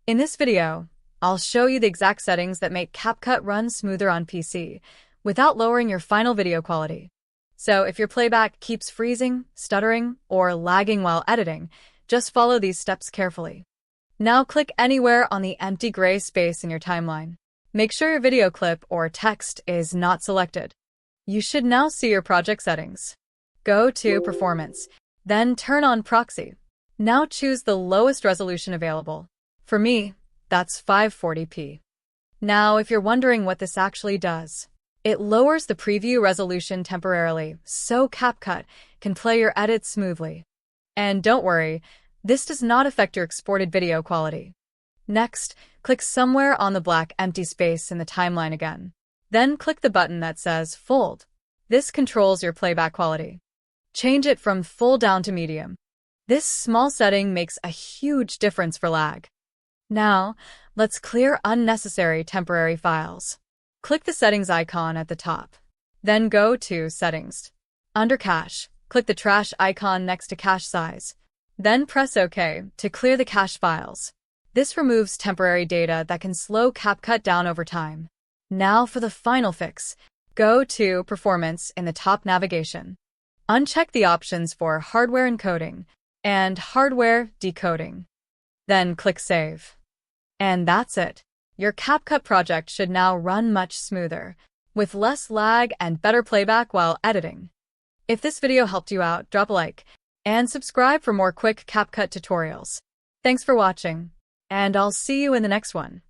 In this video, I'll show you the exact settings that make CapCut run smoother on PC without lowering your final video quality. So if your playback keeps freezing, stuttering, or lagging while editing, just follow these steps carefully. Now click anywhere on the empty gray space in your timeline. Make sure your video clip or text is not selected. You should now see your project settings. Go to Performance, then turn on Proxy. Now choose the lowest resolution available. For me, that's 540p. Now, if you're wondering what this actually does, it lowers the preview resolution temporarily so CapCut can play your edits smoothly. And don't worry, this does not affect your exported video quality. Next, click somewhere on the black empty space in the timeline again. Then click the button that says Fold. This controls your playback quality. Change it from full down to medium. This small setting makes a huge difference for lag. Now, let's clear unnecessary temporary files. Click the settings icon at the top. Then go to Settings. Under Cache, click the trash icon next to cache size. Then press OK to clear the cache files. This removes temporary data that can slow CapCut down over time. Now for the final fix. Go to Performance in the top navigation. Uncheck the options for Hardware Encoding and Hardware Decoding. Then click Save. And that's it. Your CapCut project should now run much smoother, with less lag and better playback while editing. If this video helped you out, drop a like and subscribe for more quick CapCut tutorials. Thanks for watching, and I'll see you in the next one.